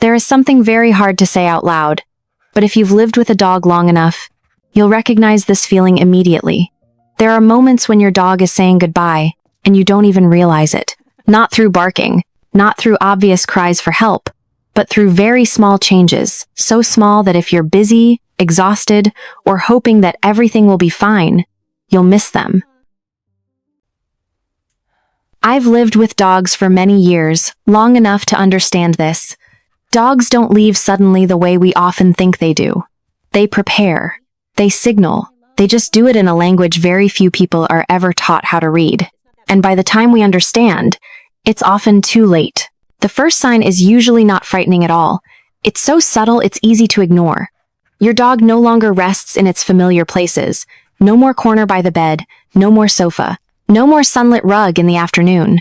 There is something very hard to say out loud, but if you've lived with a dog long enough, you'll recognize this feeling immediately. There are moments when your dog is saying goodbye, and you don't even realize it. Not through barking, not through obvious cries for help, but through very small changes, so small that if you're busy, exhausted, or hoping that everything will be fine, you'll miss them. I've lived with dogs for many years, long enough to understand this. Dogs don't leave suddenly the way we often think they do. They prepare. They signal. They just do it in a language very few people are ever taught how to read. And by the time we understand, it's often too late. The first sign is usually not frightening at all. It's so subtle it's easy to ignore. Your dog no longer rests in its familiar places. No more corner by the bed. No more sofa. No more sunlit rug in the afternoon.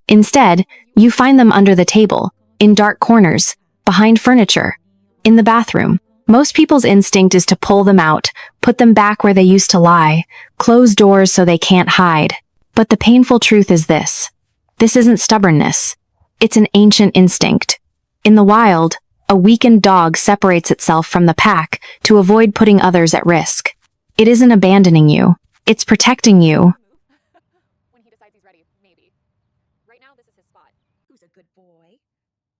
Instead, you find them under the table, in dark corners, behind furniture, in the bathroom. Most people's instinct is to pull them out, put them back where they used to lie, close doors so they can't hide. But the painful truth is this. This isn't stubbornness. It's an ancient instinct. In the wild, a weakened dog separates itself from the pack to avoid putting others at risk. It isn't abandoning you. It's protecting you. When he decides he's ready, maybe. Right now, this is his spot. Who's a good boy?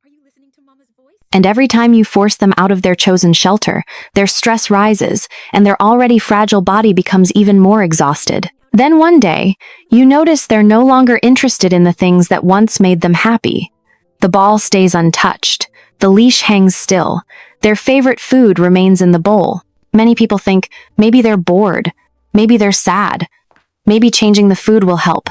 Are you listening to Mama's voice? And every time you force them out of their chosen shelter, their stress rises, and their already fragile body becomes even more exhausted. Then one day, you notice they're no longer interested in the things that once made them happy. The ball stays untouched. The leash hangs still. Their favorite food remains in the bowl. Many people think maybe they're bored. Maybe they're sad. Maybe changing the food will help.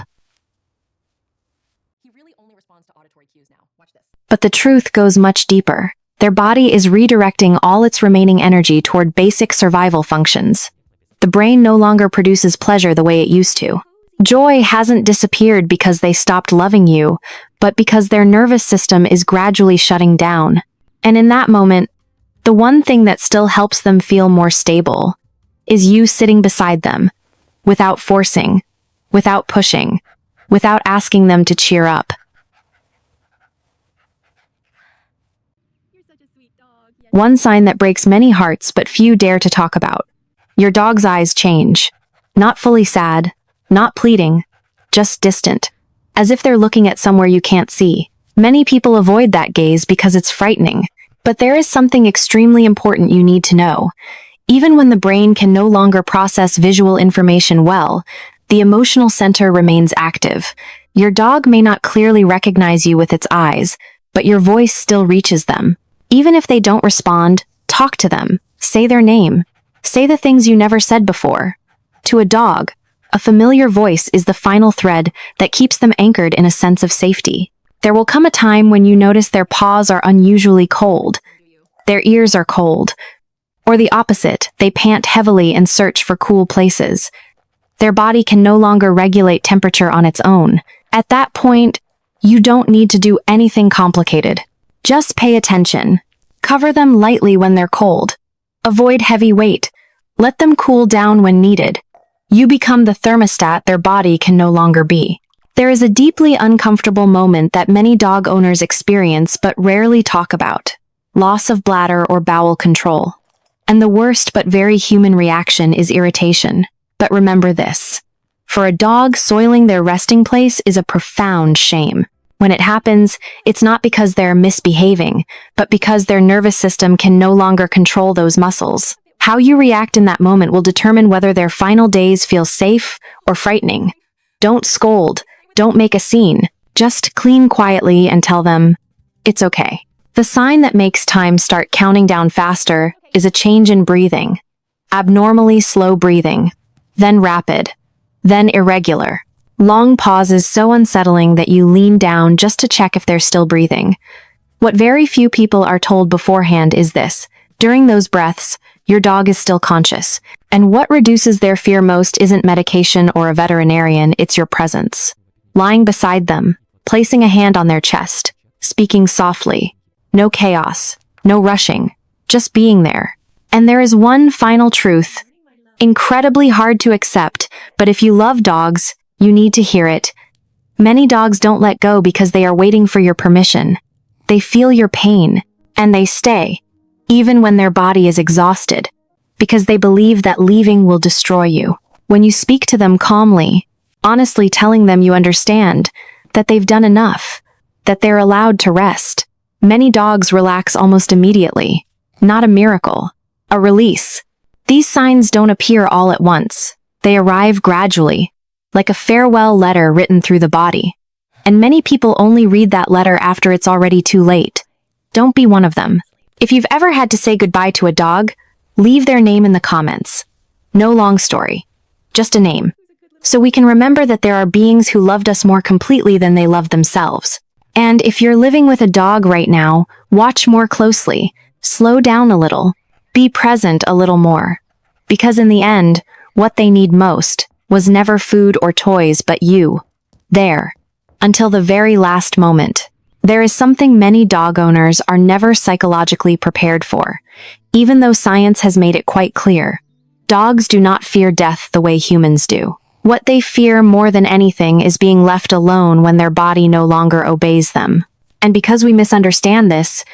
He really only responds to auditory cues now. Watch this. But the truth goes much deeper. Their body is redirecting all its remaining energy toward basic survival functions. The brain no longer produces pleasure the way it used to. Joy hasn't disappeared because they stopped loving you, but because their nervous system is gradually shutting down. And in that moment, the one thing that still helps them feel more stable is you sitting beside them, without forcing, without pushing, without asking them to cheer up. You're such a sweet dog. One sign that breaks many hearts but few dare to talk about. Your dog's eyes change. Not fully sad, not pleading, just distant, as if they're looking at somewhere you can't see. Many people avoid that gaze because it's frightening. But there is something extremely important you need to know. Even when the brain can no longer process visual information well, the emotional center remains active. Your dog may not clearly recognize you with its eyes, but your voice still reaches them. Even if they don't respond, talk to them. Say their name. Say the things you never said before. To a dog, a familiar voice is the final thread that keeps them anchored in a sense of safety. There will come a time when you notice their paws are unusually cold, their ears are cold, or the opposite, they pant heavily and search for cool places. Their body can no longer regulate temperature on its own. At that point, you don't need to do anything complicated. Just pay attention. Cover them lightly when they're cold. Avoid heavy weight. Let them cool down when needed. You become the thermostat their body can no longer be. There is a deeply uncomfortable moment that many dog owners experience but rarely talk about. Loss of bladder or bowel control. And the worst but very human reaction is irritation. But remember this. For a dog, soiling their resting place is a profound shame. When it happens, it's not because they're misbehaving, but because their nervous system can no longer control those muscles. How you react in that moment will determine whether their final days feel safe or frightening. Don't scold. Don't make a scene. Just clean quietly and tell them, it's okay. The sign that makes time start counting down faster is a change in breathing. Abnormally slow breathing, then rapid, then irregular. Long pauses so unsettling that you lean down just to check if they're still breathing. What very few people are told beforehand is this. During those breaths, your dog is still conscious. And what reduces their fear most isn't medication or a veterinarian, it's your presence. Lying beside them, placing a hand on their chest, speaking softly. No chaos, no rushing, just being there. And there is one final truth. Incredibly hard to accept, but if you love dogs, you need to hear it. Many dogs don't let go because they are waiting for your permission. They feel your pain, and they stay, even when their body is exhausted, because they believe that leaving will destroy you. When you speak to them calmly, honestly telling them you understand, that they've done enough, that they're allowed to rest, many dogs relax almost immediately. Not a miracle, a release. These signs don't appear all at once. They arrive gradually, like a farewell letter written through the body. And many people only read that letter after it's already too late. Don't be one of them. If you've ever had to say goodbye to a dog, leave their name in the comments. No long story, just a name. So we can remember that there are beings who loved us more completely than they loved themselves. And if you're living with a dog right now, watch more closely, slow down a little, be present a little more. Because in the end, what they need most was never food or toys but you. There. Until the very last moment. There is something many dog owners are never psychologically prepared for, even though science has made it quite clear. Dogs do not fear death the way humans do. What they fear more than anything is being left alone when their body no longer obeys them. And because we misunderstand this,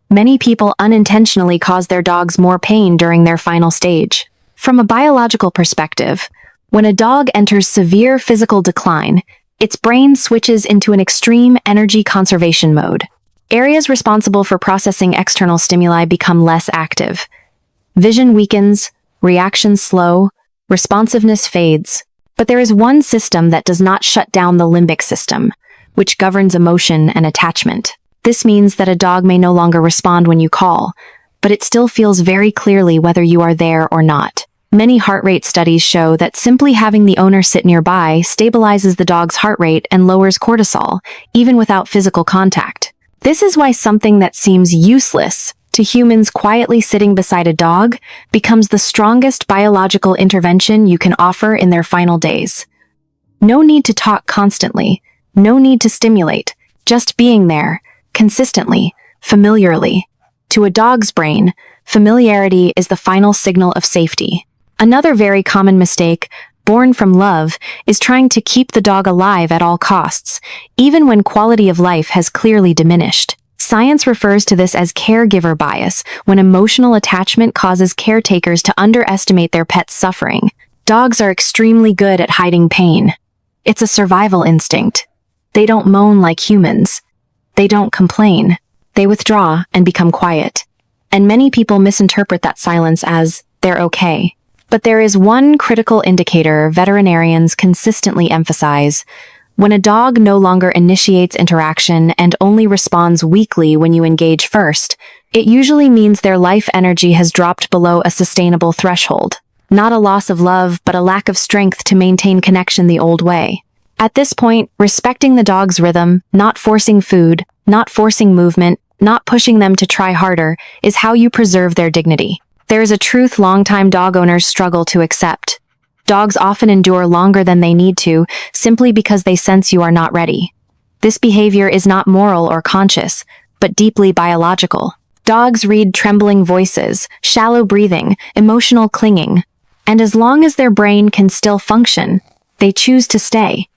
many people unintentionally cause their dogs more pain during their final stage. From a biological perspective, when a dog enters severe physical decline, its brain switches into an extreme energy conservation mode. Areas responsible for processing external stimuli become less active. Vision weakens, reactions slow, responsiveness fades. But there is one system that does not shut down the limbic system, which governs emotion and attachment. This means that a dog may no longer respond when you call, but it still feels very clearly whether you are there or not. Many heart rate studies show that simply having the owner sit nearby stabilizes the dog's heart rate and lowers cortisol, even without physical contact. This is why something that seems useless to humans quietly sitting beside a dog becomes the strongest biological intervention you can offer in their final days. No need to talk constantly, no need to stimulate, just being there, consistently, familiarly. To a dog's brain, familiarity is the final signal of safety. Another very common mistake, born from love, is trying to keep the dog alive at all costs, even when quality of life has clearly diminished. Science refers to this as caregiver bias, when emotional attachment causes caretakers to underestimate their pet's suffering. Dogs are extremely good at hiding pain. It's a survival instinct. They don't moan like humans. They don't complain. They withdraw and become quiet. And many people misinterpret that silence as, they're okay. But there is one critical indicator veterinarians consistently emphasize. When a dog no longer initiates interaction and only responds weakly when you engage first, it usually means their life energy has dropped below a sustainable threshold. Not a loss of love, but a lack of strength to maintain connection the old way. At this point, respecting the dog's rhythm, not forcing food, not forcing movement, not pushing them to try harder, is how you preserve their dignity. There is a truth longtime dog owners struggle to accept. Dogs often endure longer than they need to, simply because they sense you are not ready. This behavior is not moral or conscious, but deeply biological. Dogs read trembling voices, shallow breathing, emotional clinging, and as long as their brain can still function, they choose to stay,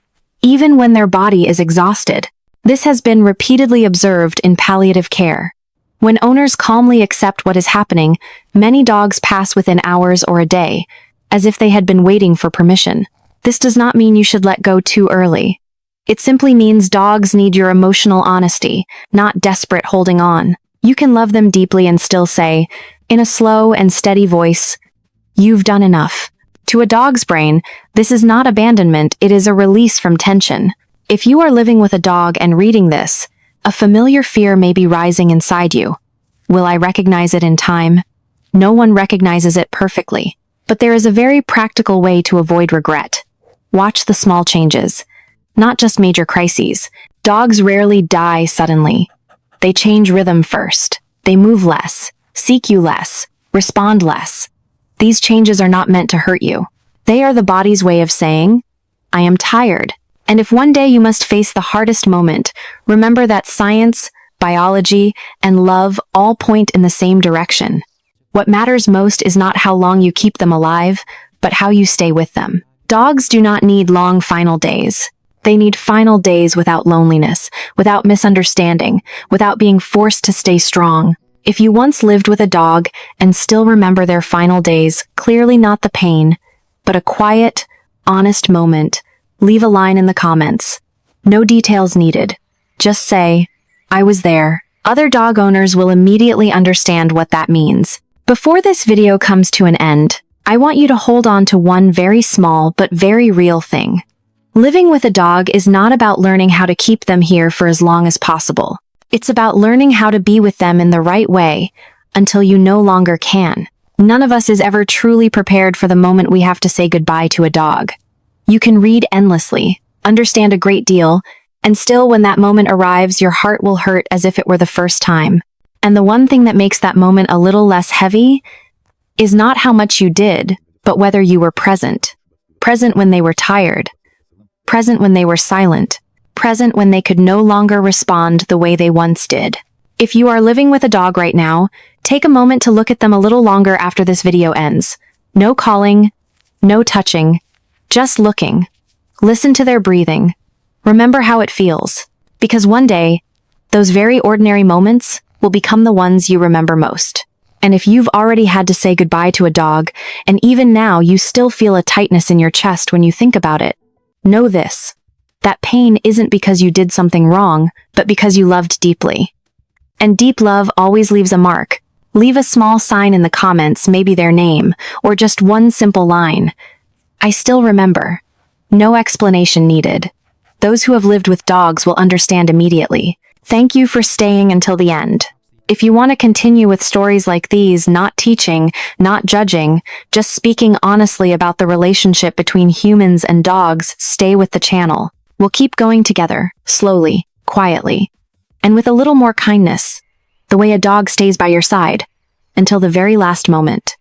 even when their body is exhausted. This has been repeatedly observed in palliative care. When owners calmly accept what is happening, many dogs pass within hours or a day, as if they had been waiting for permission. This does not mean you should let go too early. It simply means dogs need your emotional honesty, not desperate holding on. You can love them deeply and still say, in a slow and steady voice, "You've done enough." To a dog's brain, this is not abandonment, it is a release from tension. If you are living with a dog and reading this, a familiar fear may be rising inside you. Will I recognize it in time? No one recognizes it perfectly. But there is a very practical way to avoid regret. Watch the small changes, not just major crises. Dogs rarely die suddenly. They change rhythm first. They move less, seek you less, respond less. These changes are not meant to hurt you. They are the body's way of saying, I am tired. And if one day you must face the hardest moment, remember that science, biology, and love all point in the same direction. What matters most is not how long you keep them alive, but how you stay with them. Dogs do not need long final days. They need final days without loneliness, without misunderstanding, without being forced to stay strong. If you once lived with a dog and still remember their final days, clearly not the pain, but a quiet, honest moment, leave a line in the comments. No details needed. Just say, "I was there." Other dog owners will immediately understand what that means. Before this video comes to an end, I want you to hold on to one very small but very real thing. Living with a dog is not about learning how to keep them here for as long as possible. It's about learning how to be with them in the right way until you no longer can. None of us is ever truly prepared for the moment we have to say goodbye to a dog. You can read endlessly, understand a great deal, and still when that moment arrives, your heart will hurt as if it were the first time. And the one thing that makes that moment a little less heavy is not how much you did, but whether you were present. Present when they were tired. Present when they were silent. Present when they could no longer respond the way they once did. If you are living with a dog right now, take a moment to look at them a little longer after this video ends. No calling, no touching, just looking. Listen to their breathing. Remember how it feels, because one day, those very ordinary moments will become the ones you remember most. And if you've already had to say goodbye to a dog, and even now you still feel a tightness in your chest when you think about it, know this. That pain isn't because you did something wrong, but because you loved deeply. And deep love always leaves a mark. Leave a small sign in the comments, maybe their name, or just one simple line. "I still remember." No explanation needed. Those who have lived with dogs will understand immediately. Thank you for staying until the end. If you want to continue with stories like these, not teaching, not judging, just speaking honestly about the relationship between humans and dogs, stay with the channel. We'll keep going together, slowly, quietly, and with a little more kindness, the way a dog stays by your side, until the very last moment.